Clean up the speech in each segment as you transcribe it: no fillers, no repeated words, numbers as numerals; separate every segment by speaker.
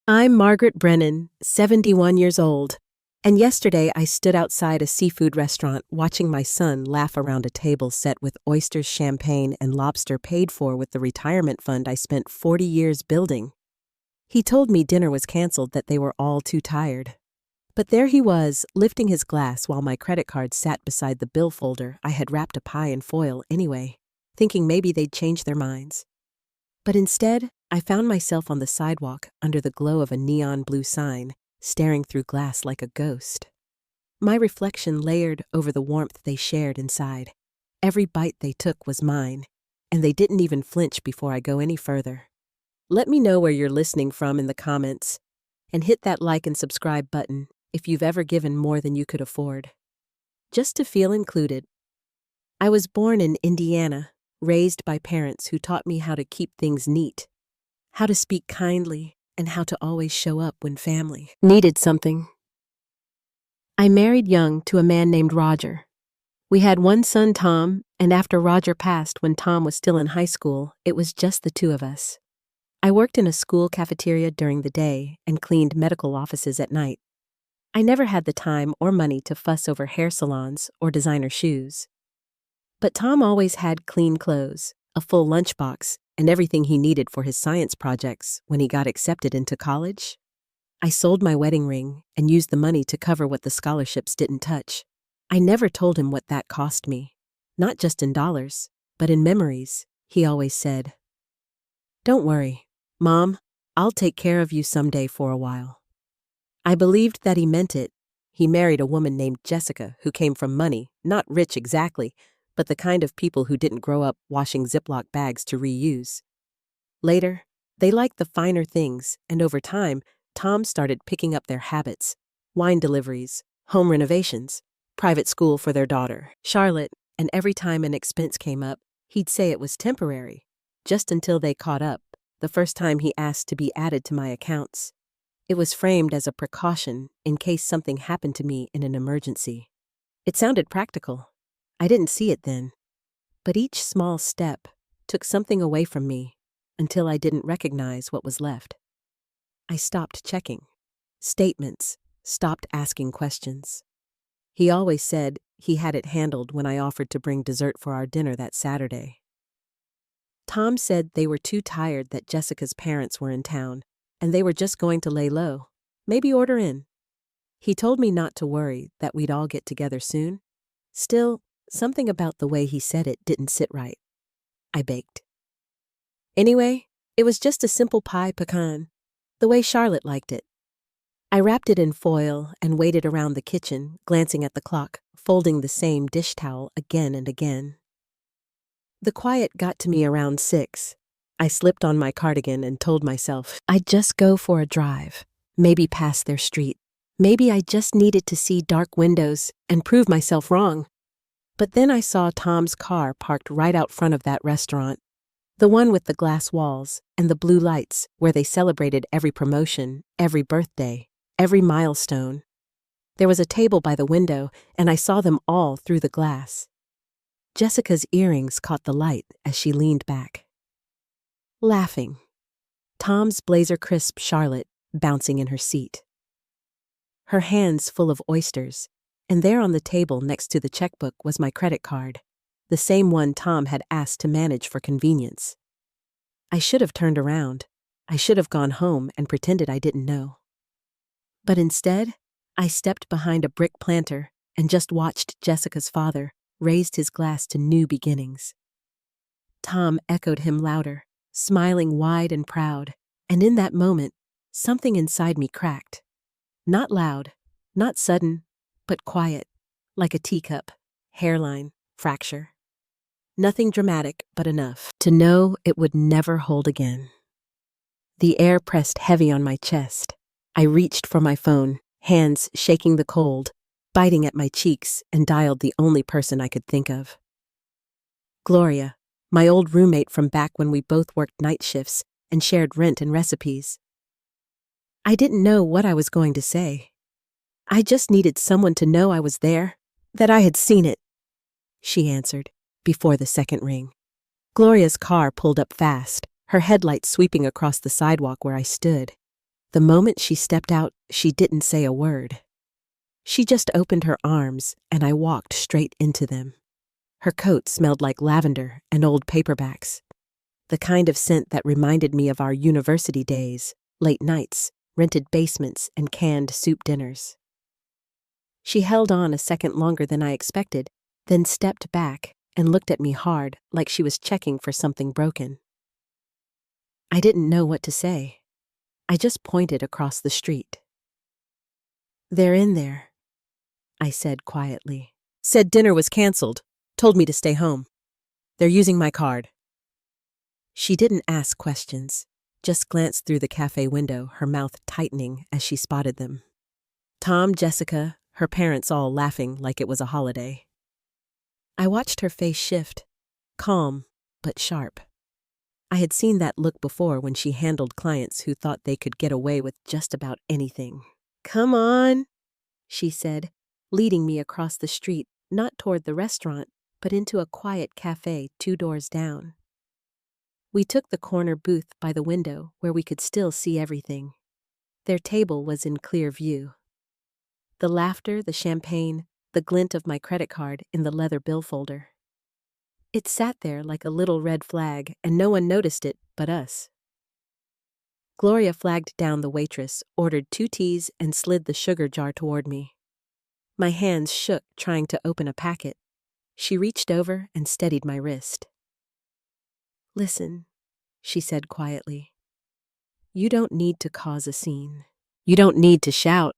Speaker 1: I'm Margaret Brennan, 71 years old, and yesterday I stood outside a seafood restaurant watching my son laugh around a table set with oysters, champagne, and lobster paid for with the retirement fund I spent 40 years building. He told me dinner was canceled, that they were all too tired. But there he was, lifting his glass while my credit card sat beside the bill folder. I had wrapped a pie in foil anyway, thinking maybe they'd change their minds. But instead, I found myself on the sidewalk under the glow of a neon blue sign, staring through glass like a ghost. My reflection layered over the warmth they shared inside. Every bite they took was mine, and they didn't even flinch before I go any further. Let me know where you're listening from in the comments, and hit that like and subscribe button if you've ever given more than you could afford, just to feel included. I was born in Indiana, raised by parents who taught me how to keep things neat, how to speak kindly, and how to always show up when family needed something. I married young to a man named Roger. We had one son, Tom, and after Roger passed when Tom was still in high school, it was just the two of us. I worked in a school cafeteria during the day and cleaned medical offices at night. I never had the time or money to fuss over hair salons or designer shoes. But Tom always had clean clothes, a full lunchbox, and everything he needed for his science projects when he got accepted into college. I sold my wedding ring and used the money to cover what the scholarships didn't touch. I never told him what that cost me, not just in dollars, but in memories. He always said, "Don't worry, Mom, I'll take care of you someday for a while." I believed that he meant it. He married a woman named Jessica who came from money, not rich exactly, but the kind of people who didn't grow up washing Ziploc bags to reuse. Later, they liked the finer things, and over time, Tom started picking up their habits: wine deliveries, home renovations, private school for their daughter, Charlotte, and every time an expense came up, he'd say it was temporary, just until they caught up. The first time he asked to be added to my accounts, it was framed as a precaution in case something happened to me in an emergency. It sounded practical. I didn't see it then, but each small step took something away from me until I didn't recognize what was left. I stopped checking statements, stopped asking questions. He always said he had it handled when I offered to bring dessert for our dinner that Saturday. Tom said they were too tired, that Jessica's parents were in town, and they were just going to lay low, maybe order in. He told me not to worry, that we'd all get together soon. Still, something about the way he said it didn't sit right. I baked. Anyway, it was just a simple pie pecan, the way Charlotte liked it. I wrapped it in foil and waited around the kitchen, glancing at the clock, folding the same dish towel again and again. The quiet got to me around 6. I slipped on my cardigan and told myself I'd just go for a drive, maybe past their street. Maybe I just needed to see dark windows and prove myself wrong. But then I saw Tom's car parked right out front of that restaurant, the one with the glass walls and the blue lights where they celebrated every promotion, every birthday, every milestone. There was a table by the window, and I saw them all through the glass. Jessica's earrings caught the light as she leaned back, laughing. Tom's blazer crisp Charlotte bouncing in her seat, her hands full of oysters, and there on the table next to the checkbook was my credit card, the same one Tom had asked to manage for convenience. I should have turned around. I should have gone home and pretended I didn't know. But instead, I stepped behind a brick planter and just watched Jessica's father raise his glass to new beginnings. Tom echoed him louder, smiling wide and proud, and in that moment, something inside me cracked. Not loud, not sudden, but quiet, like a teacup, hairline, fracture. Nothing dramatic, but enough to know it would never hold again. The air pressed heavy on my chest. I reached for my phone, hands shaking the cold, biting at my cheeks, and dialed the only person I could think of. Gloria, my old roommate from back when we both worked night shifts and shared rent and recipes. I didn't know what I was going to say. I just needed someone to know I was there, that I had seen it. She answered, before the second ring. Gloria's car pulled up fast, her headlights sweeping across the sidewalk where I stood. The moment she stepped out, she didn't say a word. She just opened her arms, and I walked straight into them. Her coat smelled like lavender and old paperbacks, the kind of scent that reminded me of our university days, late nights, rented basements, and canned soup dinners. She held on a second longer than I expected, then stepped back and looked at me hard, like she was checking for something broken. I didn't know what to say. I just pointed across the street. "They're in there," I said quietly. "Said dinner was canceled. Told me to stay home. They're using my card." She didn't ask questions, just glanced through the cafe window, her mouth tightening as she spotted them. Tom, Jessica, her parents all laughing like it was a holiday. I watched her face shift, calm but sharp. I had seen that look before when she handled clients who thought they could get away with just about anything. "Come on," she said, leading me across the street, not toward the restaurant, but into a quiet cafe 2 doors down. We took the corner booth by the window where we could still see everything. Their table was in clear view. The laughter, the champagne, the glint of my credit card in the leather billfolder. It sat there like a little red flag, and no one noticed it but us. Gloria flagged down the waitress, ordered 2 teas, and slid the sugar jar toward me. My hands shook trying to open a packet. She reached over and steadied my wrist. "Listen," she said quietly. "You don't need to cause a scene. You don't need to shout.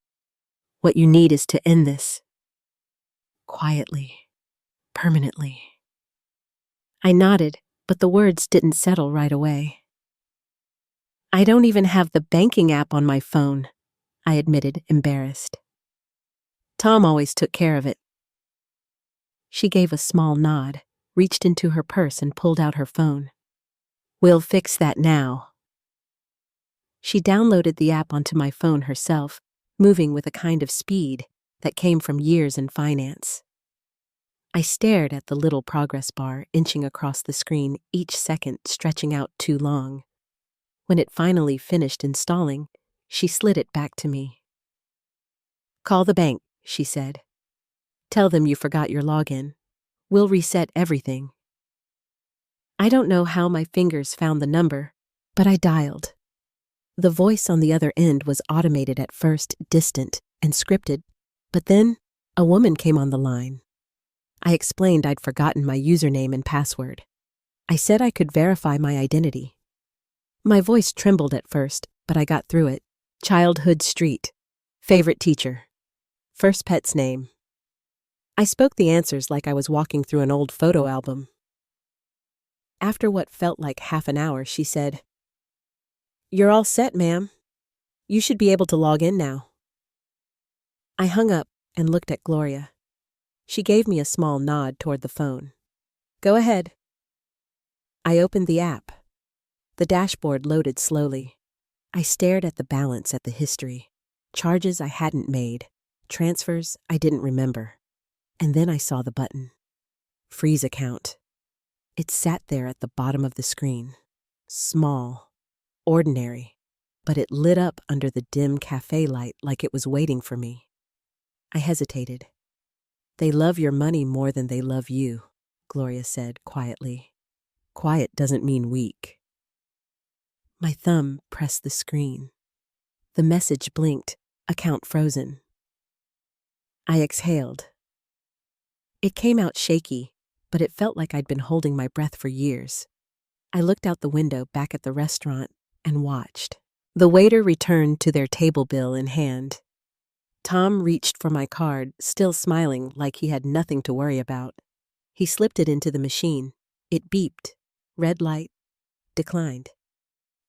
Speaker 1: What you need is to end this. Quietly. Permanently." I nodded, but the words didn't settle right away. "I don't even have the banking app on my phone," I admitted, embarrassed. "Tom always took care of it." She gave a small nod, reached into her purse and pulled out her phone. "We'll fix that now." She downloaded the app onto my phone herself, moving with a kind of speed that came from years in finance. I stared at the little progress bar inching across the screen, each second stretching out too long. When it finally finished installing, she slid it back to me. "Call the bank," she said. "Tell them you forgot your login. We'll reset everything." I don't know how my fingers found the number, but I dialed. The voice on the other end was automated at first, distant and scripted, but then a woman came on the line. I explained I'd forgotten my username and password. I said I could verify my identity. My voice trembled at first, but I got through it. Childhood street. Favorite teacher. First pet's name. I spoke the answers like I was walking through an old photo album. After what felt like half an hour, she said, "You're all set, ma'am. You should be able to log in now." I hung up and looked at Gloria. She gave me a small nod toward the phone. "Go ahead." I opened the app. The dashboard loaded slowly. I stared at the balance, at the history. Charges I hadn't made. Transfers I didn't remember. And then I saw the button. Freeze account. It sat there at the bottom of the screen. Small. Ordinary. But it lit up under the dim cafe light like it was waiting for me. I hesitated. "They love your money more than they love you," Gloria said quietly. "Quiet doesn't mean weak." My thumb pressed the screen. The message blinked, account frozen. I exhaled. It came out shaky, but it felt like I'd been holding my breath for years. I looked out the window back at the restaurant and watched. The waiter returned to their table bill in hand. Tom reached for my card, still smiling like he had nothing to worry about. He slipped it into the machine. It beeped. Red light. Declined.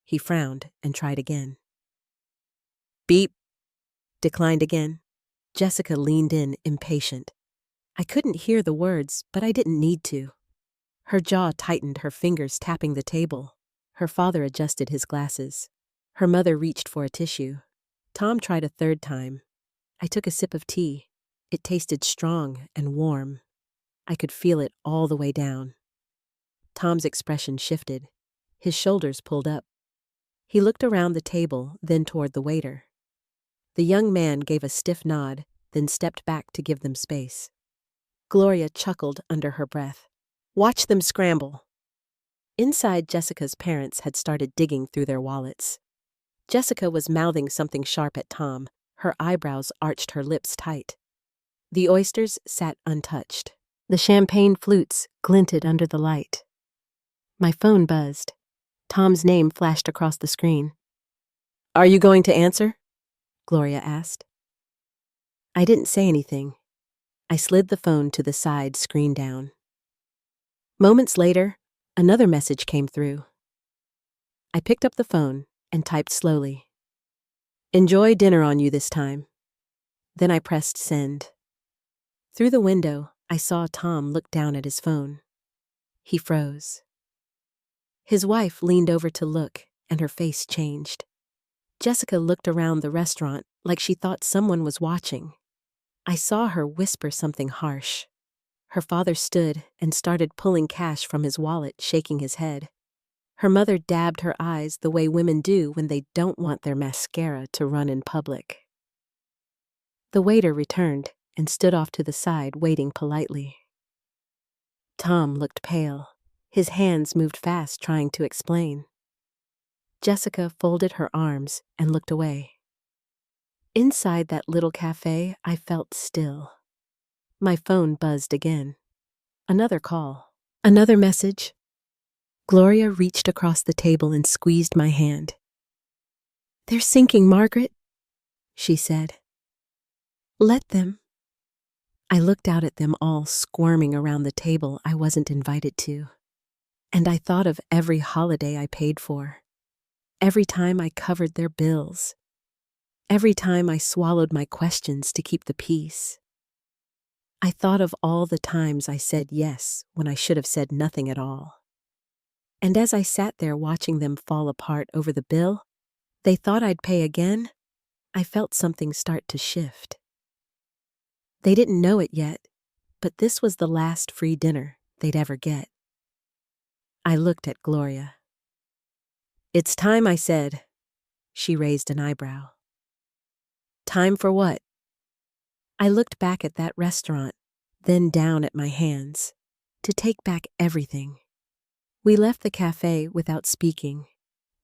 Speaker 1: He frowned and tried again. Beep. Declined again. Jessica leaned in, impatient. I couldn't hear the words, but I didn't need to. Her jaw tightened, her fingers tapping the table. Her father adjusted his glasses. Her mother reached for a tissue. Tom tried a third time. I took a sip of tea. It tasted strong and warm. I could feel it all the way down. Tom's expression shifted. His shoulders pulled up. He looked around the table, then toward the waiter. The young man gave a stiff nod, then stepped back to give them space. Gloria chuckled under her breath. Watch them scramble. Inside, Jessica's parents had started digging through their wallets. Jessica was mouthing something sharp at Tom. Her eyebrows arched, her lips tight. The oysters sat untouched. The champagne flutes glinted under the light. My phone buzzed. Tom's name flashed across the screen. Are you going to answer? Gloria asked. I didn't say anything. I slid the phone to the side, screen down. Moments later, another message came through. I picked up the phone and typed slowly. Enjoy dinner on you this time. Then I pressed send. Through the window, I saw Tom look down at his phone. He froze. His wife leaned over to look, and her face changed. Jessica looked around the restaurant like she thought someone was watching. I saw her whisper something harsh. Her father stood and started pulling cash from his wallet, shaking his head. Her mother dabbed her eyes the way women do when they don't want their mascara to run in public. The waiter returned and stood off to the side, waiting politely. Tom looked pale. His hands moved fast, trying to explain. Jessica folded her arms and looked away. Inside that little cafe, I felt still. My phone buzzed again. Another call. Another message. Gloria reached across the table and squeezed my hand. They're sinking, Margaret, she said. Let them. I looked out at them all squirming around the table I wasn't invited to. And I thought of every holiday I paid for. Every time I covered their bills. Every time I swallowed my questions to keep the peace. I thought of all the times I said yes when I should have said nothing at all. And as I sat there watching them fall apart over the bill, they thought I'd pay again, I felt something start to shift. They didn't know it yet, but this was the last free dinner they'd ever get. I looked at Gloria. It's time, I said. She raised an eyebrow. Time for what? I looked back at that restaurant, then down at my hands, to take back everything. We left the cafe without speaking.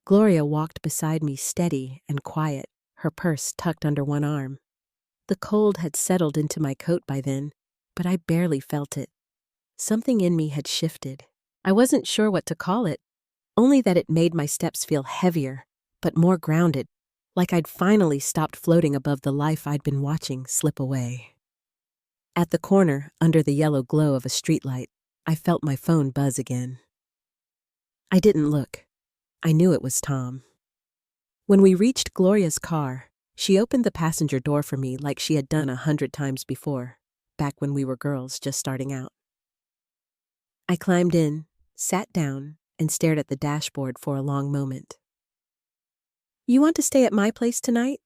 Speaker 1: Gloria walked beside me, steady and quiet, her purse tucked under one arm. The cold had settled into my coat by then, but I barely felt it. Something in me had shifted. I wasn't sure what to call it, only that it made my steps feel heavier, but more grounded, like I'd finally stopped floating above the life I'd been watching slip away. At the corner, under the yellow glow of a streetlight, I felt my phone buzz again. I didn't look. I knew it was Tom. When we reached Gloria's car, she opened the passenger door for me like she had done 100 times before, back when we were girls just starting out. I climbed in, sat down, and stared at the dashboard for a long moment. You want to stay at my place tonight?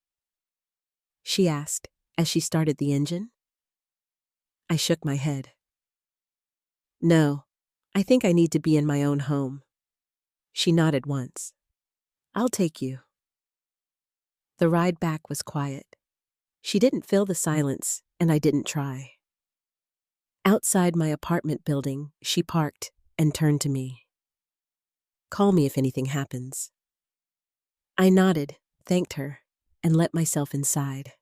Speaker 1: She asked as she started the engine. I shook my head. No, I think I need to be in my own home. She nodded once. I'll take you. The ride back was quiet. She didn't fill the silence, and I didn't try. Outside my apartment building, she parked and turned to me. Call me if anything happens. I nodded, thanked her, and let myself inside.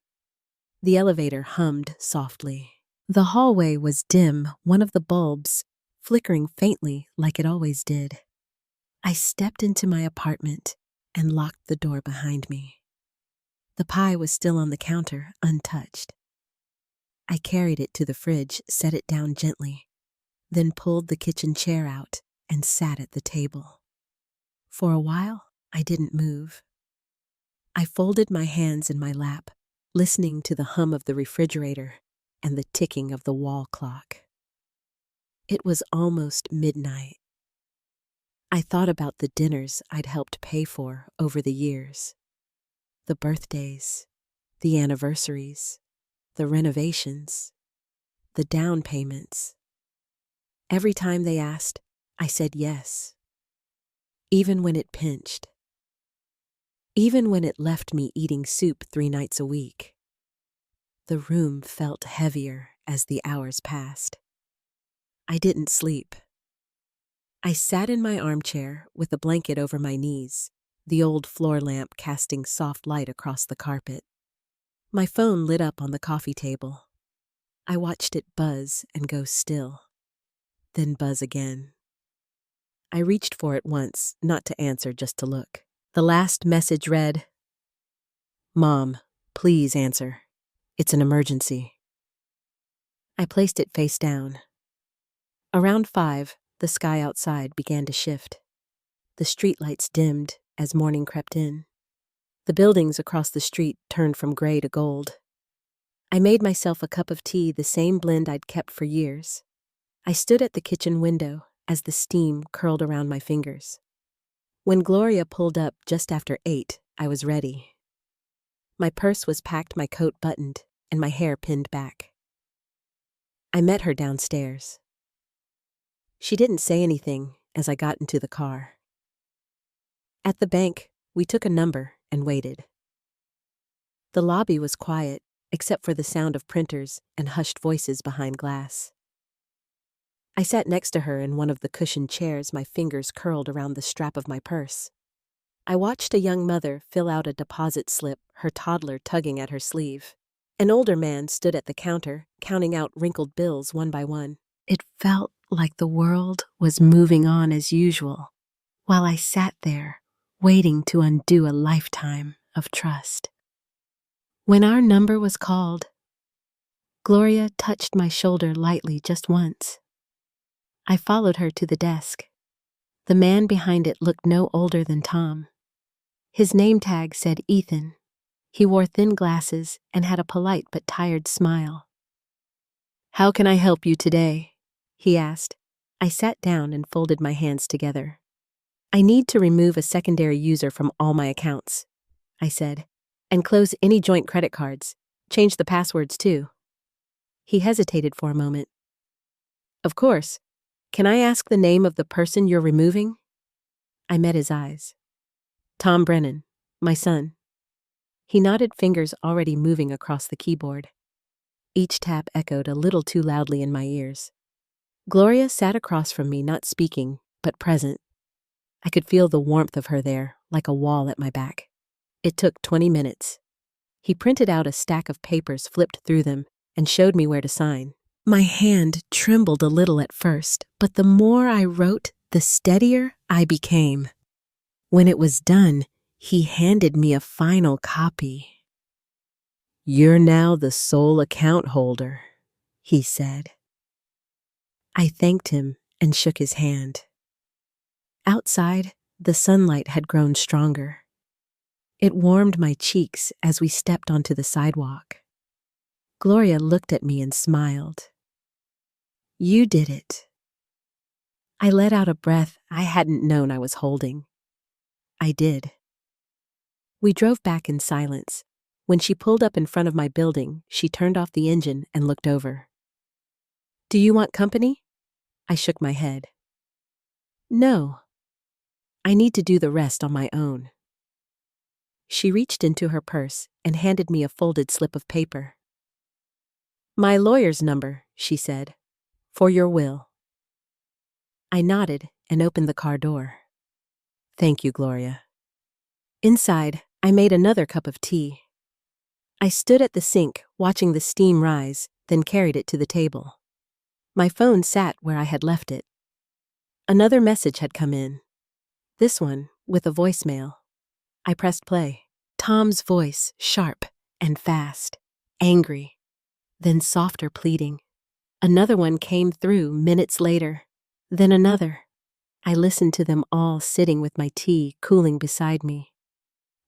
Speaker 1: The elevator hummed softly. The hallway was dim, one of the bulbs flickering faintly like it always did. I stepped into my apartment and locked the door behind me. The pie was still on the counter, untouched. I carried it to the fridge, set it down gently, then pulled the kitchen chair out and sat at the table. For a while, I didn't move. I folded my hands in my lap, listening to the hum of the refrigerator and the ticking of the wall clock. It was almost midnight. I thought about the dinners I'd helped pay for over the years. The birthdays, the anniversaries, the renovations, the down payments. Every time they asked, I said yes, even when it pinched. even when it left me eating soup 3 nights a week. The room felt heavier as the hours passed. I didn't sleep. I sat in my armchair with a blanket over my knees, the old floor lamp casting soft light across the carpet. My phone lit up on the coffee table. I watched it buzz and go still, then buzz again. I reached for it once, not to answer, just to look. The last message read, "Mom, please answer. It's an emergency." I placed it face down. Around 5, the sky outside began to shift. The streetlights dimmed as morning crept in. The buildings across the street turned from gray to gold. I made myself a cup of tea, the same blend I'd kept for years. I stood at the kitchen window as the steam curled around my fingers. When Gloria pulled up just after 8, I was ready. My purse was packed, my coat buttoned, and my hair pinned back. I met her downstairs. She didn't say anything as I got into the car. At the bank, we took a number and waited. The lobby was quiet, except for the sound of printers and hushed voices behind glass. I sat next to her in one of the cushioned chairs, my fingers curled around the strap of my purse. I watched a young mother fill out a deposit slip, her toddler tugging at her sleeve. An older man stood at the counter, counting out wrinkled bills one by one. It felt like the world was moving on as usual, while I sat there, waiting to undo a lifetime of trust. When our number was called, Gloria touched my shoulder lightly just once. I followed her to the desk. The man behind it looked no older than Tom. His name tag said Ethan. He wore thin glasses and had a polite but tired smile. "How can I help you today?" he asked. I sat down and folded my hands together. "I need to remove a secondary user from all my accounts," I said, "and close any joint credit cards. Change the passwords too." He hesitated for a moment. "Of course. Can I ask the name of the person you're removing?" I met his eyes. "Tom Brennan, my son." He nodded, fingers already moving across the keyboard. Each tap echoed a little too loudly in my ears. Gloria sat across from me, not speaking, but present. I could feel the warmth of her there, like a wall at my back. It took 20 minutes. He printed out a stack of papers, flipped through them, and showed me where to sign. My hand trembled a little at first, but the more I wrote, the steadier I became. When it was done, he handed me a final copy. "You're now the sole account holder," he said. I thanked him and shook his hand. Outside, the sunlight had grown stronger. It warmed my cheeks as we stepped onto the sidewalk. Gloria looked at me and smiled. "You did it." I let out a breath I hadn't known I was holding. I did. We drove back in silence. When she pulled up in front of my building, she turned off the engine and looked over. "Do you want company?" I shook my head. "No. I need to do the rest on my own." She reached into her purse and handed me a folded slip of paper. "My lawyer's number," she said, "for your will." I nodded and opened the car door. "Thank you, Gloria." Inside, I made another cup of tea. I stood at the sink, watching the steam rise, then carried it to the table. My phone sat where I had left it. Another message had come in. This one with a voicemail. I pressed play. Tom's voice, sharp and fast, angry, then softer, pleading. Another one came through minutes later, then another. I listened to them all, sitting with my tea cooling beside me.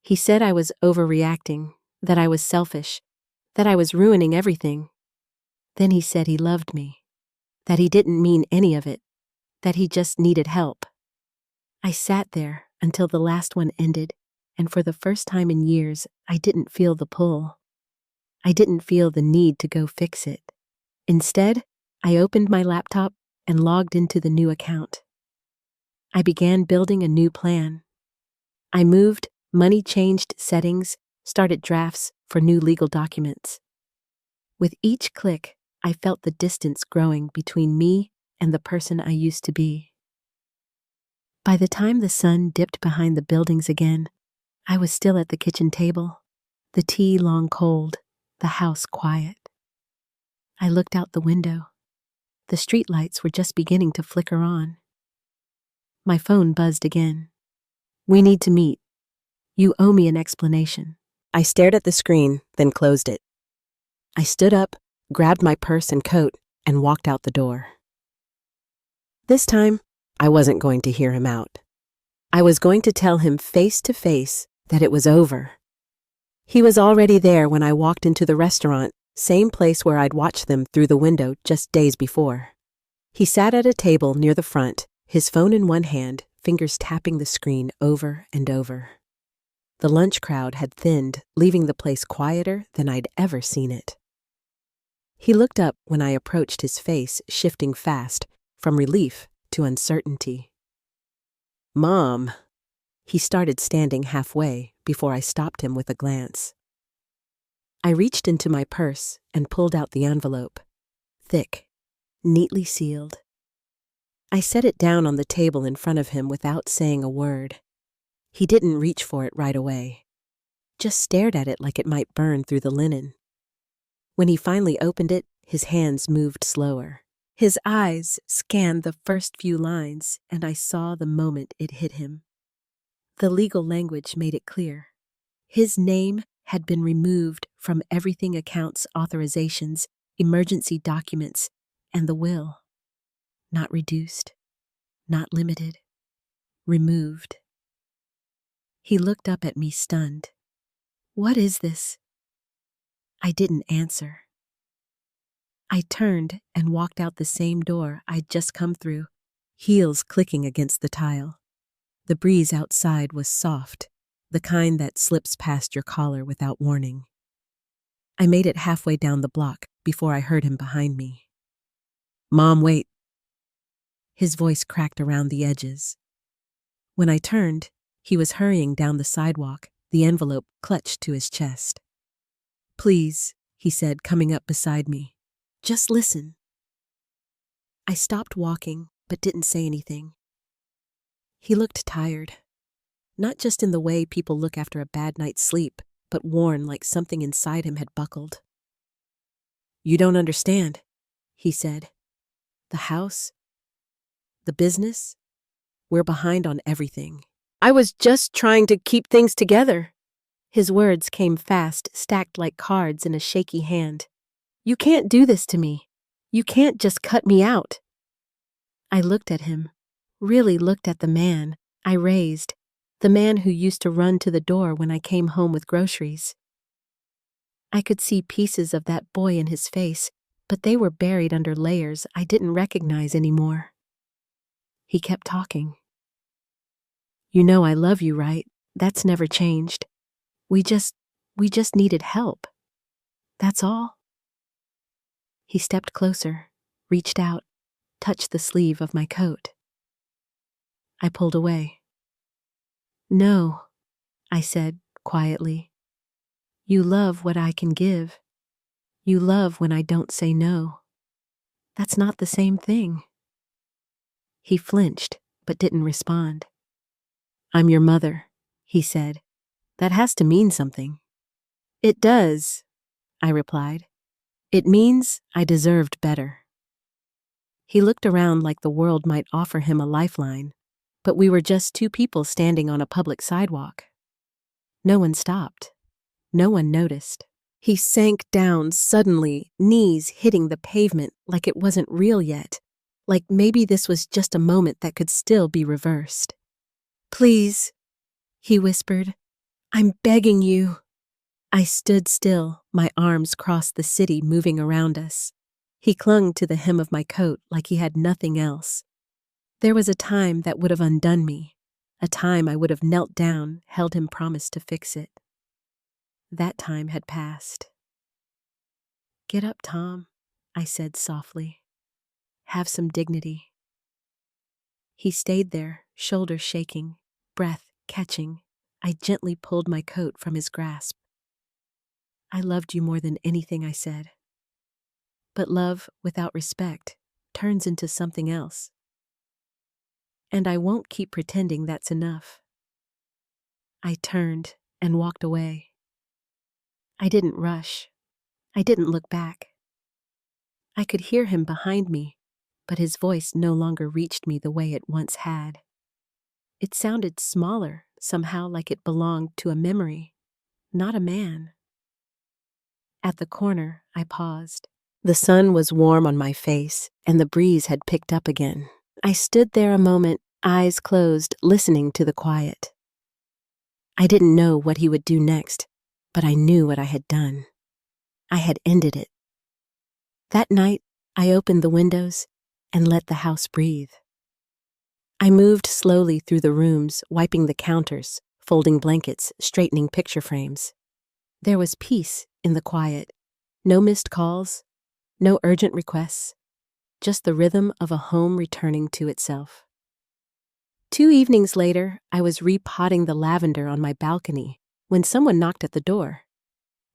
Speaker 1: He said I was overreacting, that I was selfish, that I was ruining everything. Then he said he loved me, that he didn't mean any of it, that he just needed help. I sat there until the last one ended, and for the first time in years, I didn't feel the pull. I didn't feel the need to go fix it. Instead, I opened my laptop and logged into the new account. I began building a new plan. I moved Money changed settings, started drafts for new legal documents. With each click, I felt the distance growing between me and the person I used to be. By the time the sun dipped behind the buildings again, I was still at the kitchen table, the tea long cold, the house quiet. I looked out the window. The streetlights were just beginning to flicker on. My phone buzzed again. "We need to meet. You owe me an explanation." I stared at the screen, then closed it. I stood up, grabbed my purse and coat, and walked out the door. This time, I wasn't going to hear him out. I was going to tell him face to face that it was over. He was already there when I walked into the restaurant, same place where I'd watched them through the window just days before. He sat at a table near the front, his phone in one hand, fingers tapping the screen over and over. The lunch crowd had thinned, leaving the place quieter than I'd ever seen it. He looked up when I approached, his face shifting fast, from relief to uncertainty. "Mom." He started standing halfway before I stopped him with a glance. I reached into my purse and pulled out the envelope. Thick, neatly sealed. I set it down on the table in front of him without saying a word. He didn't reach for it right away, just stared at it like it might burn through the linen. When he finally opened it, his hands moved slower. His eyes scanned the first few lines, and I saw the moment it hit him. The legal language made it clear. His name had been removed from everything: accounts, authorizations, emergency documents, and the will. Not reduced, not limited, removed. He looked up at me stunned. "What is this?" I didn't answer. I turned and walked out the same door I'd just come through, heels clicking against the tile. The breeze outside was soft, the kind that slips past your collar without warning. I made it halfway down the block before I heard him behind me. "Mom, wait." His voice cracked around the edges. When I turned, he was hurrying down the sidewalk, the envelope clutched to his chest. "Please," he said, coming up beside me. "Just listen." I stopped walking, but didn't say anything. He looked tired, not just in the way people look after a bad night's sleep, but worn, like something inside him had buckled. "You don't understand," he said. "The house, the business, we're behind on everything. I was just trying to keep things together." His words came fast, stacked like cards in a shaky hand. "You can't do this to me. You can't just cut me out." I looked at him, really looked at the man I raised, the man who used to run to the door when I came home with groceries. I could see pieces of that boy in his face, but they were buried under layers I didn't recognize anymore. He kept talking. "You know I love you, right? That's never changed. We just needed help. That's all." He stepped closer, reached out, touched the sleeve of my coat. I pulled away. "No," I said quietly. "You love what I can give. You love when I don't say no. That's not the same thing." He flinched, but didn't respond. "I'm your mother," he said. "That has to mean something." "It does," I replied. "It means I deserved better." He looked around like the world might offer him a lifeline, but we were just two people standing on a public sidewalk. No one stopped. No one noticed. He sank down suddenly, knees hitting the pavement like it wasn't real yet, like maybe this was just a moment that could still be reversed. "Please," he whispered. "I'm begging you." I stood still, my arms crossed the city moving around us. He clung to the hem of my coat like he had nothing else. There was a time that would have undone me, a time I would have knelt down, held him promise to fix it. That time had passed. "Get up, Tom," I said softly. "Have some dignity." He stayed there, shoulders shaking, breath catching. I gently pulled my coat from his grasp. I loved you more than anything, I said. But love without respect turns into something else. And I won't keep pretending that's enough. I turned and walked away. I didn't rush. I didn't look back. I could hear him behind me, but his voice no longer reached me the way it once had. It sounded smaller, somehow like it belonged to a memory, not a man. At the corner, I paused. The sun was warm on my face, and the breeze had picked up again. I stood there a moment, eyes closed, listening to the quiet. I didn't know what he would do next, but I knew what I had done. I had ended it. That night, I opened the windows and let the house breathe. I moved slowly through the rooms, wiping the counters, folding blankets, straightening picture frames. There was peace in the quiet. No missed calls, no urgent requests, just the rhythm of a home returning to itself. 2 evenings later, I was repotting the lavender on my balcony when someone knocked at the door.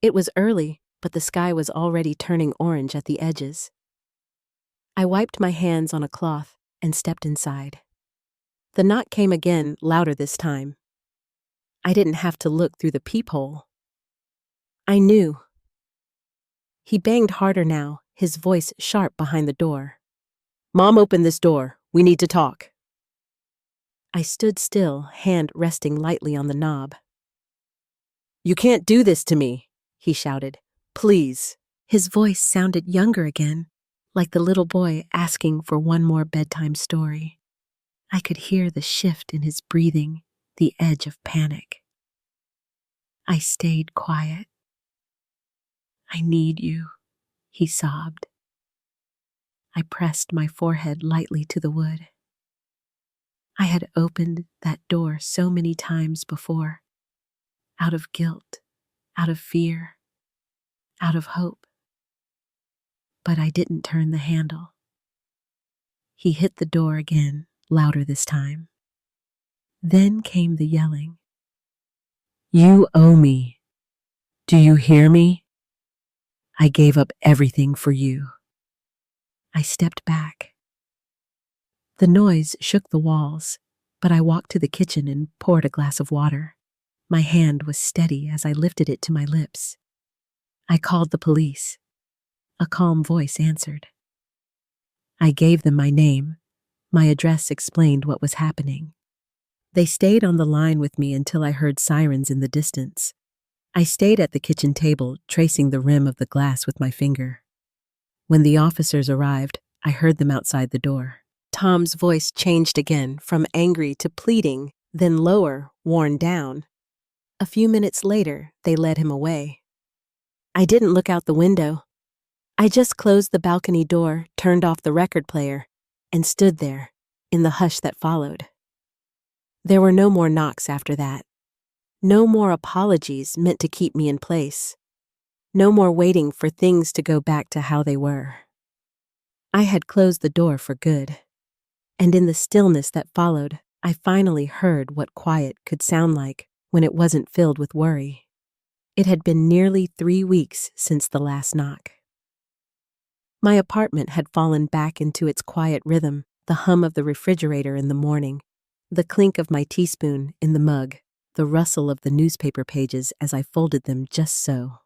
Speaker 1: It was early, but the sky was already turning orange at the edges. I wiped my hands on a cloth and stepped inside. The knock came again, louder this time. I didn't have to look through the peephole. I knew. He banged harder now, his voice sharp behind the door. "Mom, open this door. We need to talk." I stood still, hand resting lightly on the knob. "You can't do this to me," he shouted. "Please." His voice sounded younger again, like the little boy asking for one more bedtime story. I could hear the shift in his breathing, the edge of panic. I stayed quiet. "I need you," he sobbed. I pressed my forehead lightly to the wood. I had opened that door so many times before, out of guilt, out of fear, out of hope. But I didn't turn the handle. He hit the door again, louder this time. Then came the yelling. "You owe me. Do you hear me? I gave up everything for you." I stepped back. The noise shook the walls, but I walked to the kitchen and poured a glass of water. My hand was steady as I lifted it to my lips. I called the police. A calm voice answered. I gave them my name. My address explained what was happening. They stayed on the line with me until I heard sirens in the distance. I stayed at the kitchen table, tracing the rim of the glass with my finger. When the officers arrived, I heard them outside the door. Tom's voice changed again, from angry to pleading, then lower, worn down. A few minutes later, they led him away. I didn't look out the window. I just closed the balcony door, turned off the record player, and stood there, in the hush that followed. There were no more knocks after that. No more apologies meant to keep me in place. No more waiting for things to go back to how they were. I had closed the door for good. And in the stillness that followed, I finally heard what quiet could sound like when it wasn't filled with worry. It had been nearly 3 weeks since the last knock. My apartment had fallen back into its quiet rhythm, the hum of the refrigerator in the morning, the clink of my teaspoon in the mug, the rustle of the newspaper pages as I folded them just so.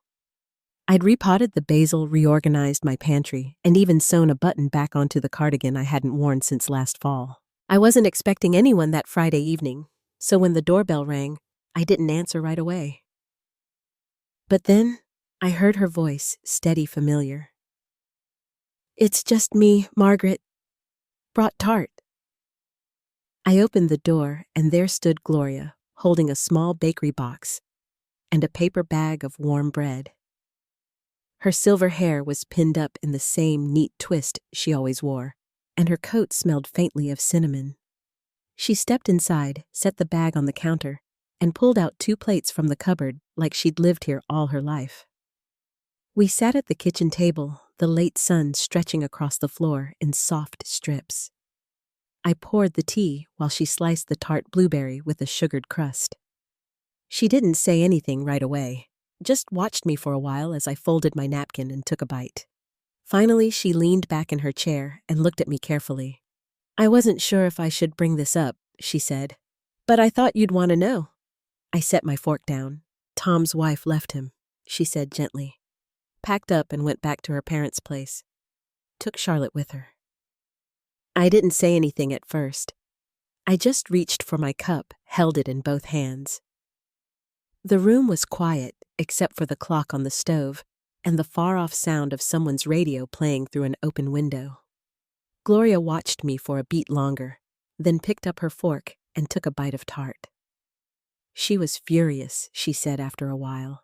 Speaker 1: I'd repotted the basil, reorganized my pantry, and even sewn a button back onto the cardigan I hadn't worn since last fall. I wasn't expecting anyone that Friday evening, so when the doorbell rang, I didn't answer right away. But then, I heard her voice, steady, familiar. "It's just me, Margaret. Brought tart." I opened the door, and there stood Gloria, holding a small bakery box and a paper bag of warm bread. Her silver hair was pinned up in the same neat twist she always wore, and her coat smelled faintly of cinnamon. She stepped inside, set the bag on the counter, and pulled out 2 plates from the cupboard like she'd lived here all her life. We sat at the kitchen table, the late sun stretching across the floor in soft strips. I poured the tea while she sliced the tart blueberry with a sugared crust. She didn't say anything right away, just watched me for a while as I folded my napkin and took a bite. Finally, she leaned back in her chair and looked at me carefully. "I wasn't sure if I should bring this up," she said, "but I thought you'd want to know." I set my fork down. "Tom's wife left him," she said gently. "Packed up and went back to her parents' place. Took Charlotte with her." I didn't say anything at first. I just reached for my cup, held it in both hands. The room was quiet, except for the clock on the stove and the far-off sound of someone's radio playing through an open window. Gloria watched me for a beat longer, then picked up her fork and took a bite of tart. She was furious, she said after a while.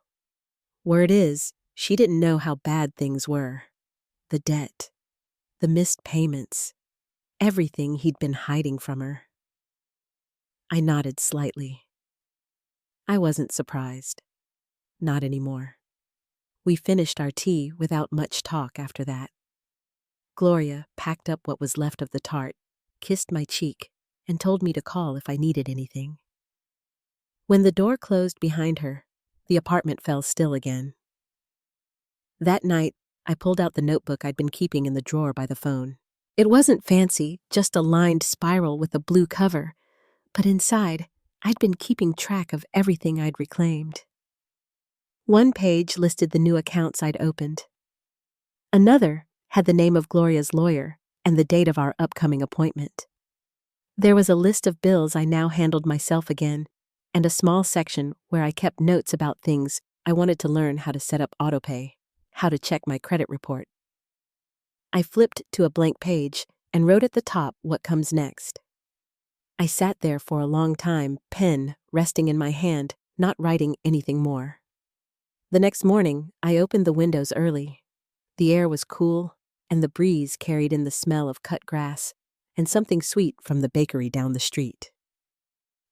Speaker 1: Word is, she didn't know how bad things were. The debt, the missed payments, everything he'd been hiding from her. I nodded slightly. I wasn't surprised. Not anymore. We finished our tea without much talk after that. Gloria packed up what was left of the tart, kissed my cheek, and told me to call if I needed anything. When the door closed behind her, the apartment fell still again. That night, I pulled out the notebook I'd been keeping in the drawer by the phone. It wasn't fancy, just a lined spiral with a blue cover, but inside, I'd been keeping track of everything I'd reclaimed. One page listed the new accounts I'd opened. Another had the name of Gloria's lawyer and the date of our upcoming appointment. There was a list of bills I now handled myself again, and a small section where I kept notes about things I wanted to learn: how to set up autopay, how to check my credit report. I flipped to a blank page and wrote at the top what comes next. I sat there for a long time, pen resting in my hand, not writing anything more. The next morning, I opened the windows early. The air was cool, and the breeze carried in the smell of cut grass and something sweet from the bakery down the street.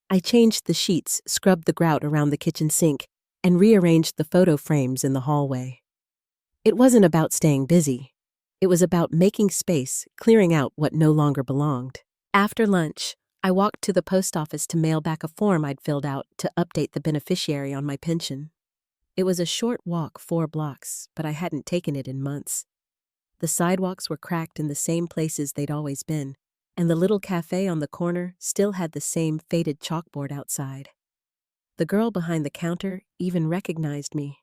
Speaker 1: I changed the sheets, scrubbed the grout around the kitchen sink, and rearranged the photo frames in the hallway. It wasn't about staying busy. It was about making space, clearing out what no longer belonged. After lunch, I walked to the post office to mail back a form I'd filled out to update the beneficiary on my pension. It was a short walk, 4 blocks, but I hadn't taken it in months. The sidewalks were cracked in the same places they'd always been, and the little cafe on the corner still had the same faded chalkboard outside. The girl behind the counter even recognized me.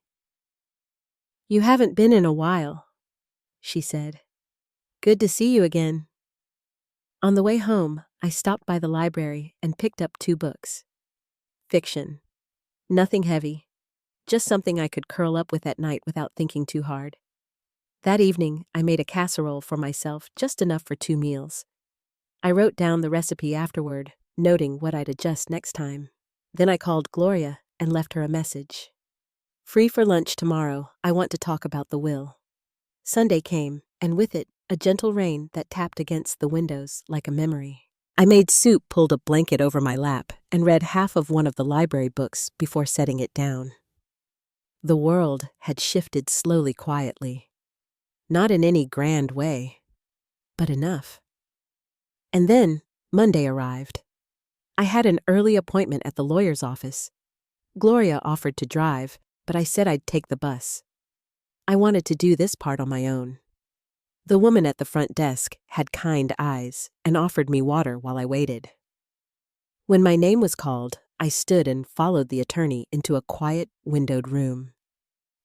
Speaker 1: "You haven't been in a while," she said. "Good to see you again." On the way home, I stopped by the library and picked up 2 books. Fiction. Nothing heavy. Just something I could curl up with at night without thinking too hard. That evening, I made a casserole for myself, just enough for 2 meals. I wrote down the recipe afterward, noting what I'd adjust next time. Then I called Gloria and left her a message. "Free for lunch tomorrow. I want to talk about the will." Sunday came, and with it, a gentle rain that tapped against the windows like a memory. I made soup, pulled a blanket over my lap, and read half of one of the library books before setting it down. The world had shifted slowly, quietly. Not in any grand way, but enough. And then Monday arrived. I had an early appointment at the lawyer's office. Gloria offered to drive, but I said I'd take the bus. I wanted to do this part on my own. The woman at the front desk had kind eyes and offered me water while I waited. When my name was called, I stood and followed the attorney into a quiet, windowed room.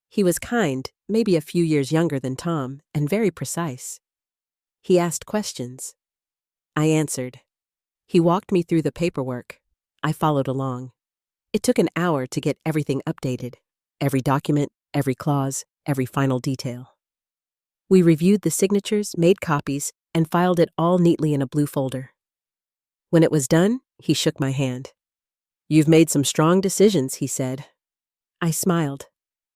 Speaker 1: He was kind, maybe a few years younger than Tom, and very precise. He asked questions. I answered. He walked me through the paperwork. I followed along. It took an hour to get everything updated. Every document, every clause, every final detail. We reviewed the signatures, made copies, and filed it all neatly in a blue folder. When it was done, he shook my hand. "You've made some strong decisions," he said. I smiled.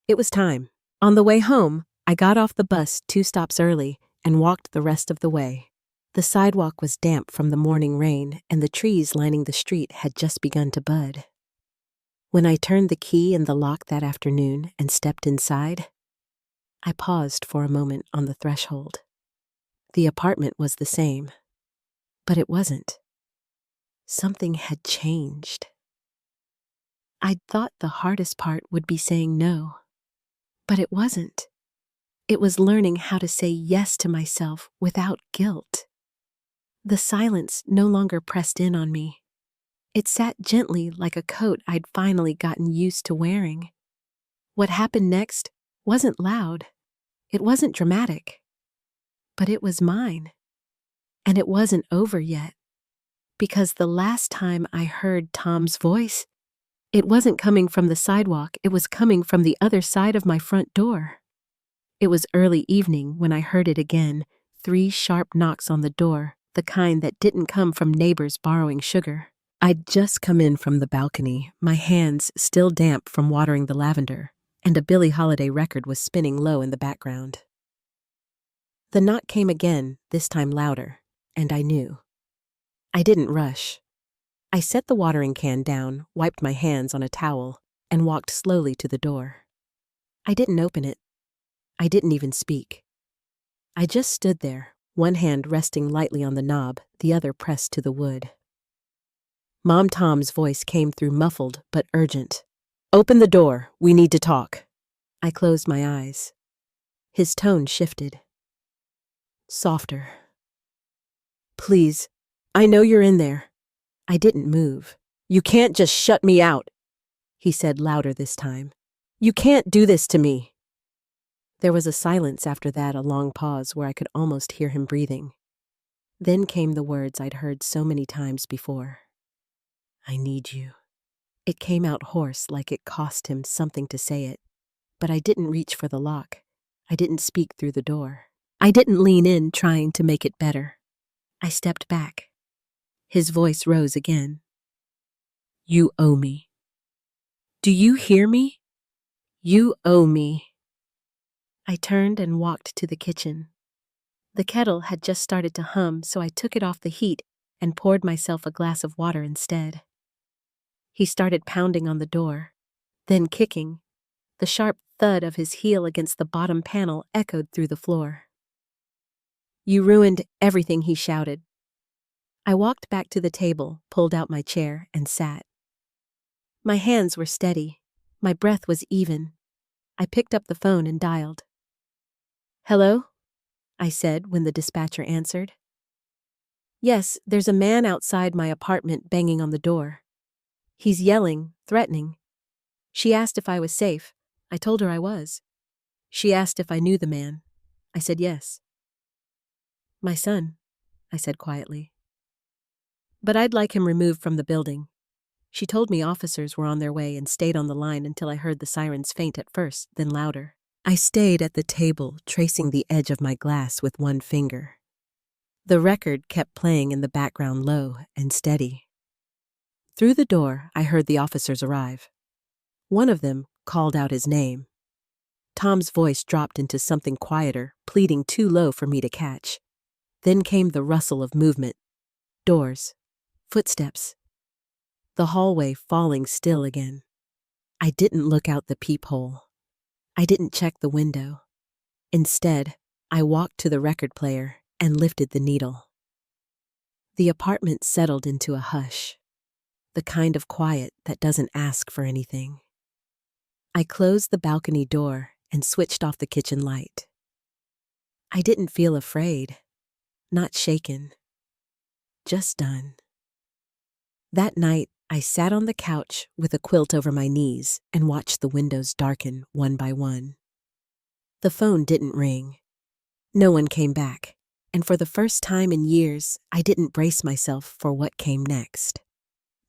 Speaker 1: It was time. On the way home, I got off the bus 2 stops early and walked the rest of the way. The sidewalk was damp from the morning rain, and the trees lining the street had just begun to bud. When I turned the key in the lock that afternoon and stepped inside, I paused for a moment on the threshold. The apartment was the same, but it wasn't. Something had changed. I'd thought the hardest part would be saying no. But it wasn't. It was learning how to say yes to myself without guilt. The silence no longer pressed in on me. It sat gently like a coat I'd finally gotten used to wearing. What happened next wasn't loud. It wasn't dramatic. But it was mine. And it wasn't over yet. Because the last time I heard Tom's voice, it wasn't coming from the sidewalk, it was coming from the other side of my front door. It was early evening when I heard it again, 3 sharp knocks on the door, the kind that didn't come from neighbors borrowing sugar. I'd just come in from the balcony, my hands still damp from watering the lavender, and a Billie Holiday record was spinning low in the background. The knock came again, this time louder, and I knew. I didn't rush. I set the watering can down, wiped my hands on a towel, and walked slowly to the door. I didn't open it. I didn't even speak. I just stood there, one hand resting lightly on the knob, the other pressed to the wood. Mom Tom's voice came through muffled but urgent. "Open the door, we need to talk." I closed my eyes. His tone shifted. Softer. "Please, I know you're in there." I didn't move. "You can't just shut me out," he said louder this time. "You can't do this to me." There was a silence after that, a long pause where I could almost hear him breathing. Then came the words I'd heard so many times before. "I need you." It came out hoarse, like it cost him something to say it. But I didn't reach for the lock. I didn't speak through the door. I didn't lean in trying to make it better. I stepped back. His voice rose again. "You owe me. Do you hear me? You owe me." I turned and walked to the kitchen. The kettle had just started to hum, so I took it off the heat and poured myself a glass of water instead. He started pounding on the door, then kicking. The sharp thud of his heel against the bottom panel echoed through the floor. "You ruined everything," he shouted. I walked back to the table, pulled out my chair, and sat. My hands were steady. My breath was even. I picked up the phone and dialed. "Hello?" I said when the dispatcher answered. "Yes, there's a man outside my apartment banging on the door. He's yelling, threatening. She asked if I was safe. I told her I was. She asked if I knew the man. I said yes." "My son," I said quietly. "But I'd like him removed from the building." She told me officers were on their way and stayed on the line until I heard the sirens faint at first, then louder. I stayed at the table, tracing the edge of my glass with one finger. The record kept playing in the background low and steady. Through the door, I heard the officers arrive. One of them called out his name. Tom's voice dropped into something quieter, pleading too low for me to catch. Then came the rustle of movement. Doors. Footsteps. The hallway falling still again. I didn't look out the peephole. I didn't check the window. Instead, I walked to the record player and lifted the needle. The apartment settled into a hush, the kind of quiet that doesn't ask for anything. I closed the balcony door and switched off the kitchen light. I didn't feel afraid, not shaken, just done. That night, I sat on the couch with a quilt over my knees and watched the windows darken one by one. The phone didn't ring. No one came back, and for the first time in years, I didn't brace myself for what came next.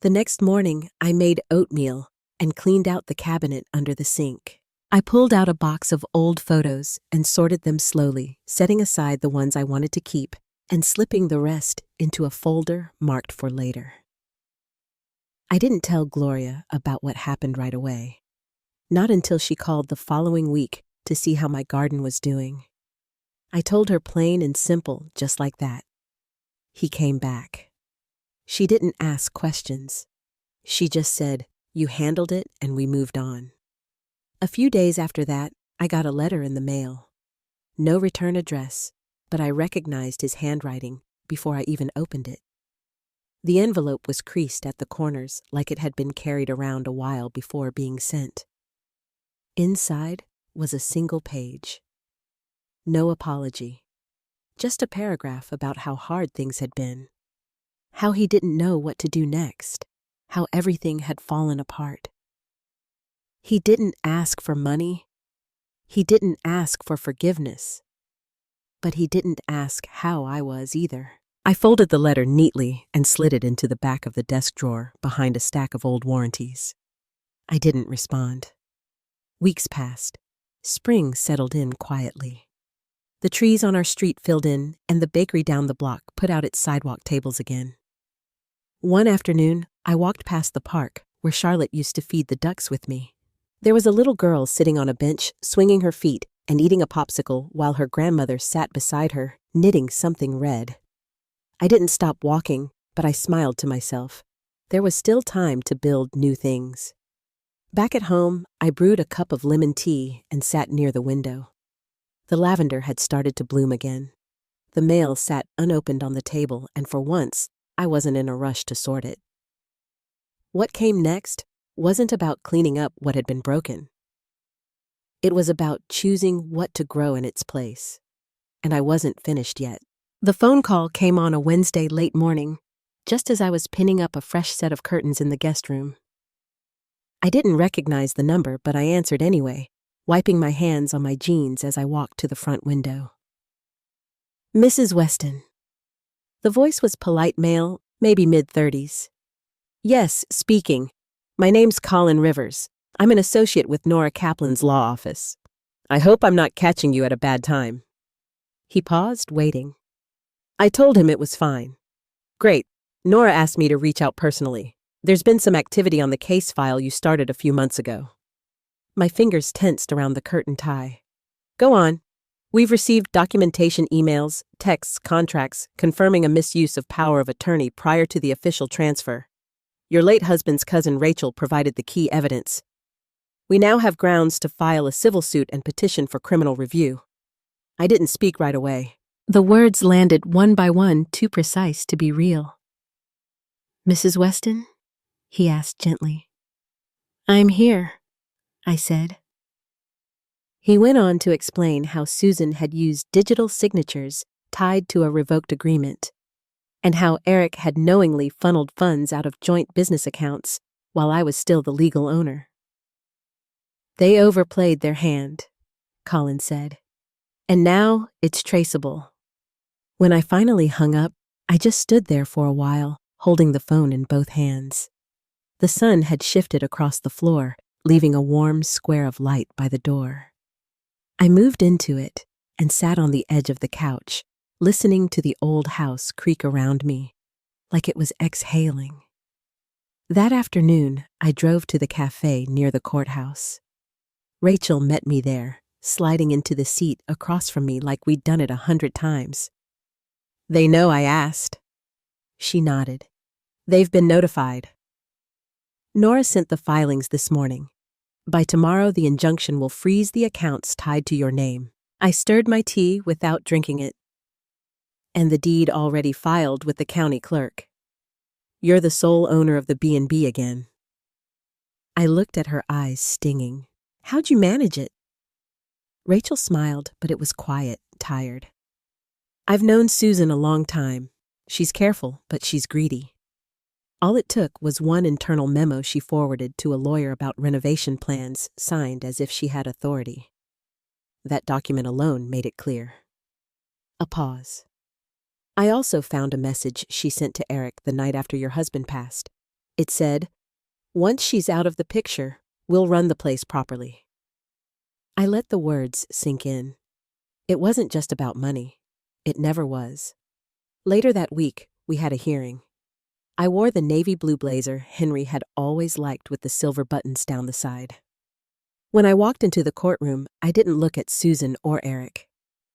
Speaker 1: The next morning, I made oatmeal and cleaned out the cabinet under the sink. I pulled out a box of old photos and sorted them slowly, setting aside the ones I wanted to keep and slipping the rest into a folder marked for later. I didn't tell Gloria about what happened right away. Not until she called the following week to see how my garden was doing. I told her plain and simple, just like that. He came back. She didn't ask questions. She just said, "You handled it and we moved on." A few days after that, I got a letter in the mail. No return address, but I recognized his handwriting before I even opened it. The envelope was creased at the corners like it had been carried around a while before being sent. Inside was a single page. No apology. Just a paragraph about how hard things had been. How he didn't know what to do next. How everything had fallen apart. He didn't ask for money. He didn't ask for forgiveness. But he didn't ask how I was either. I folded the letter neatly and slid it into the back of the desk drawer behind a stack of old warranties. I didn't respond. Weeks passed. Spring settled in quietly. The trees on our street filled in, and the bakery down the block put out its sidewalk tables again. One afternoon, I walked past the park where Charlotte used to feed the ducks with me. There was a little girl sitting on a bench, swinging her feet and eating a popsicle while her grandmother sat beside her, knitting something red. I didn't stop walking, but I smiled to myself. There was still time to build new things. Back at home, I brewed a cup of lemon tea and sat near the window. The lavender had started to bloom again. The mail sat unopened on the table, and for once, I wasn't in a rush to sort it. What came next wasn't about cleaning up what had been broken. It was about choosing what to grow in its place. And I wasn't finished yet. The phone call came on a Wednesday late morning, just as I was pinning up a fresh set of curtains in the guest room. I didn't recognize the number, but I answered anyway, wiping my hands on my jeans as I walked to the front window. Mrs. Weston. The voice was polite male, maybe mid-30s. Yes, speaking. My name's Colin Rivers. I'm an associate with Nora Kaplan's law office. I hope I'm not catching you at a bad time. He paused, waiting. I told him it was fine. Great. Nora asked me to reach out personally. There's been some activity on the case file you started a few months ago. My fingers tensed around the curtain tie. Go on. We've received documentation emails, texts, contracts, confirming a misuse of power of attorney prior to the official transfer. Your late husband's cousin Rachel provided the key evidence. We now have grounds to file a civil suit and petition for criminal review. I didn't speak right away. The words landed one by one, too precise to be real. Mrs. Weston? He asked gently. I'm here, I said. He went on to explain how Susan had used digital signatures tied to a revoked agreement, and how Eric had knowingly funneled funds out of joint business accounts while I was still the legal owner. They overplayed their hand, Colin said, and now it's traceable. When I finally hung up, I just stood there for a while, holding the phone in both hands. The sun had shifted across the floor, leaving a warm square of light by the door. I moved into it and sat on the edge of the couch, listening to the old house creak around me, like it was exhaling. That afternoon, I drove to the cafe near the courthouse. Rachel met me there, sliding into the seat across from me like we'd done it 100 times. They know I asked. She nodded. They've been notified. Nora sent the filings this morning. By tomorrow, the injunction will freeze the accounts tied to your name. I stirred my tea without drinking it. And the deed already filed with the county clerk. You're the sole owner of the B&B again. I looked at her eyes stinging. How'd you manage it? Rachel smiled, but it was quiet, tired. I've known Susan a long time. She's careful, but she's greedy. All it took was one internal memo she forwarded to a lawyer about renovation plans, signed as if she had authority. That document alone made it clear. A pause. I also found a message she sent to Eric the night after your husband passed. It said, "Once she's out of the picture, we'll run the place properly." I let the words sink in. It wasn't just about money. It never was. Later that week, we had a hearing. I wore the navy blue blazer Henry had always liked with the silver buttons down the side. When I walked into the courtroom, I didn't look at Susan or Eric.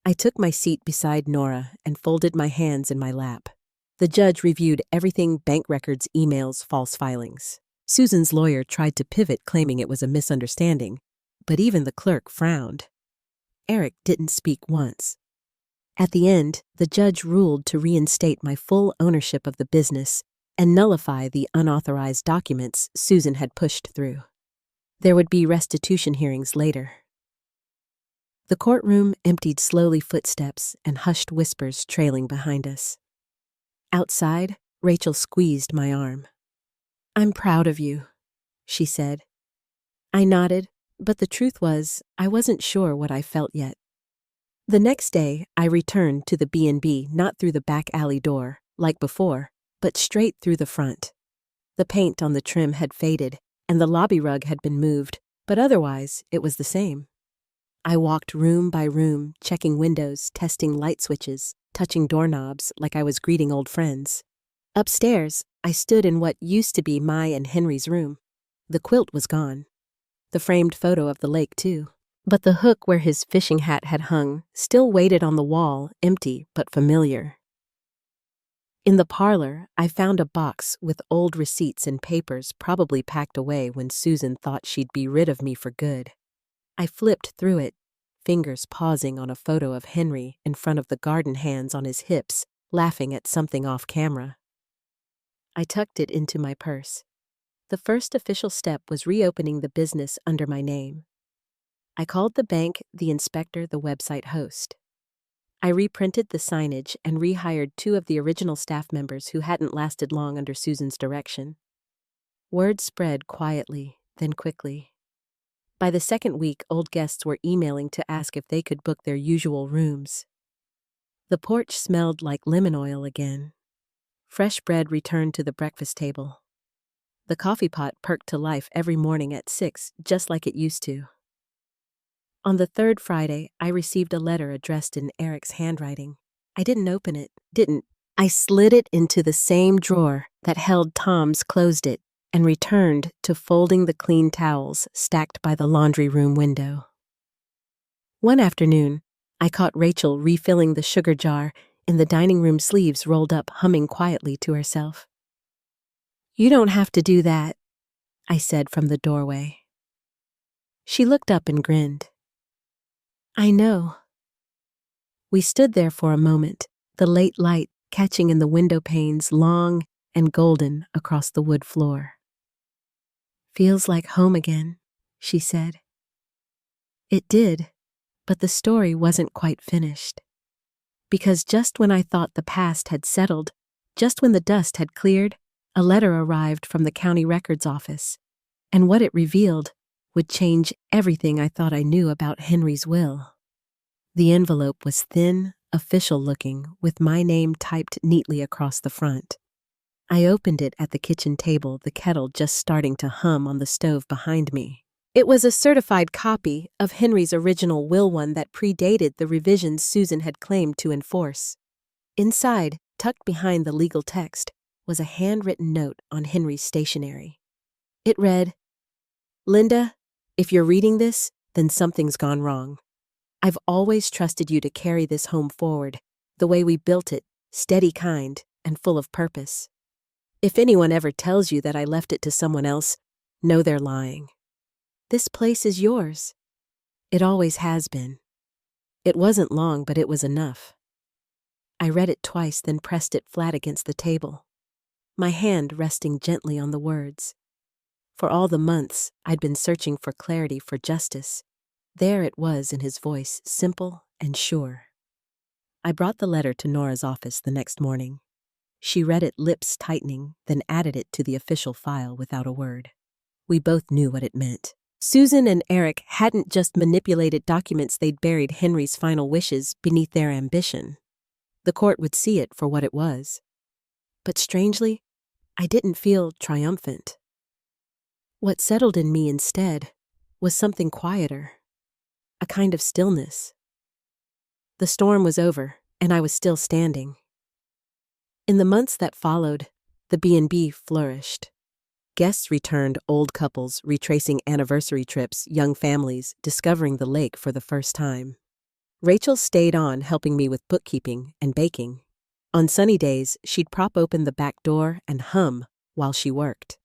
Speaker 1: I took my seat beside Nora and folded my hands in my lap. The judge reviewed everything: bank records, emails, false filings. Susan's lawyer tried to pivot, claiming it was a misunderstanding, but even the clerk frowned. Eric didn't speak once. At the end, the judge ruled to reinstate my full ownership of the business and nullify the unauthorized documents Susan had pushed through. There would be restitution hearings later. The courtroom emptied slowly, footsteps and hushed whispers trailing behind us. Outside, Rachel squeezed my arm. "I'm proud of you," she said. I nodded, but the truth was, I wasn't sure what I felt yet. The next day, I returned to the B&B not through the back alley door, like before, but straight through the front. The paint on the trim had faded, and the lobby rug had been moved, but otherwise, it was the same. I walked room by room, checking windows, testing light switches, touching doorknobs like I was greeting old friends. Upstairs, I stood in what used to be my and Henry's room. The quilt was gone. The framed photo of the lake, too. But the hook where his fishing hat had hung still waited on the wall, empty but familiar. In the parlor, I found a box with old receipts and papers probably packed away when Susan thought she'd be rid of me for good. I flipped through it, fingers pausing on a photo of Henry in front of the garden hands on his hips, laughing at something off camera. I tucked it into my purse. The first official step was reopening the business under my name. I called the bank, the inspector, the website host. I reprinted the signage and rehired 2 of the original staff members who hadn't lasted long under Susan's direction. Word spread quietly, then quickly. By the second week, old guests were emailing to ask if they could book their usual rooms. The porch smelled like lemon oil again. Fresh bread returned to the breakfast table. The coffee pot perked to life every morning at 6, just like it used to. On the 3rd Friday, I received a letter addressed in Eric's handwriting. I didn't open it, I slid it into the same drawer that held Tom's, closed it, and returned to folding the clean towels stacked by the laundry room window. One afternoon, I caught Rachel refilling the sugar jar in the dining room, sleeves rolled up, humming quietly to herself. "You don't have to do that," I said from the doorway. She looked up and grinned. "I know." We stood there for a moment, the late light catching in the window panes, long and golden across the wood floor. "Feels like home again," she said. It did, but the story wasn't quite finished. Because just when I thought the past had settled, just when the dust had cleared, a letter arrived from the county records office, and what it revealed would change everything I thought I knew about Henry's will. The envelope was thin, official-looking, with my name typed neatly across the front. I opened it at the kitchen table, the kettle just starting to hum on the stove behind me. It was a certified copy of Henry's original will, one that predated the revisions Susan had claimed to enforce. Inside, tucked behind the legal text, was a handwritten note on Henry's stationery. It read, "Linda, if you're reading this, then something's gone wrong. I've always trusted you to carry this home forward, the way we built it, steady, kind, and full of purpose. If anyone ever tells you that I left it to someone else, know they're lying. This place is yours. It always has been." It wasn't long, but it was enough. I read it twice, then pressed it flat against the table, my hand resting gently on the words. For all the months I'd been searching for clarity, for justice, there it was in his voice, simple and sure. I brought the letter to Nora's office the next morning. She read it, lips tightening, then added it to the official file without a word. We both knew what it meant. Susan and Eric hadn't just manipulated documents, they'd buried Henry's final wishes beneath their ambition. The court would see it for what it was. But strangely, I didn't feel triumphant. What settled in me instead was something quieter, a kind of stillness. The storm was over, and I was still standing. In the months that followed, the B&B flourished. Guests returned, old couples retracing anniversary trips, young families discovering the lake for the first time. Rachel stayed on, helping me with bookkeeping and baking. On sunny days, she'd prop open the back door and hum while she worked.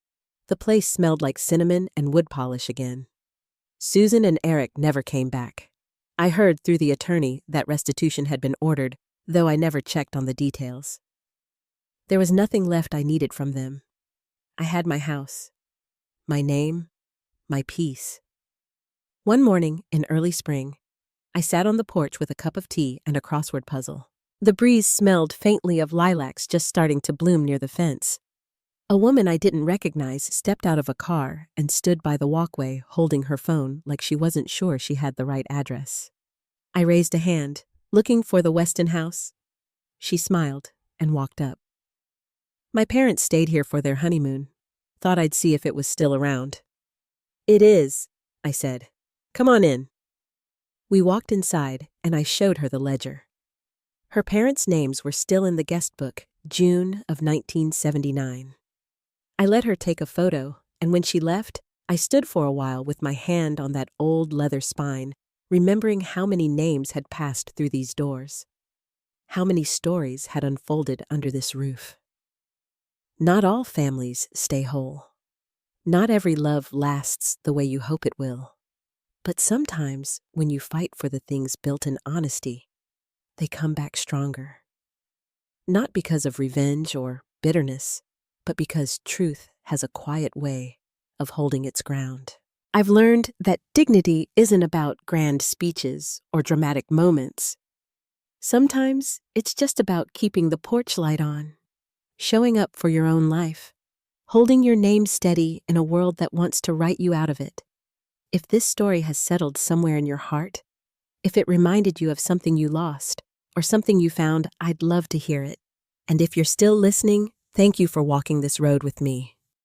Speaker 1: The place smelled like cinnamon and wood polish again. Susan and Eric never came back. I heard through the attorney that restitution had been ordered, though I never checked on the details. There was nothing left I needed from them. I had my house, my name, my peace. One morning in early spring, I sat on the porch with a cup of tea and a crossword puzzle. The breeze smelled faintly of lilacs just starting to bloom near the fence. A woman I didn't recognize stepped out of a car and stood by the walkway holding her phone like she wasn't sure she had the right address. I raised a hand, looking for the Weston house. She smiled and walked up. My parents stayed here for their honeymoon. Thought I'd see if it was still around. "It is," I said. "Come on in." We walked inside and I showed her the ledger. Her parents' names were still in the guest book, June of 1979. I let her take a photo, and when she left, I stood for a while with my hand on that old leather spine, remembering how many names had passed through these doors. How many stories had unfolded under this roof. Not all families stay whole. Not every love lasts the way you hope it will. But sometimes, when you fight for the things built in honesty, they come back stronger. Not because of revenge or bitterness, but because truth has a quiet way of holding its ground. I've learned that dignity isn't about grand speeches or dramatic moments. Sometimes it's just about keeping the porch light on, showing up for your own life, holding your name steady in a world that wants to write you out of it. If this story has settled somewhere in your heart, if it reminded you of something you lost or something you found, I'd love to hear it. And if you're still listening, thank you for walking this road with me.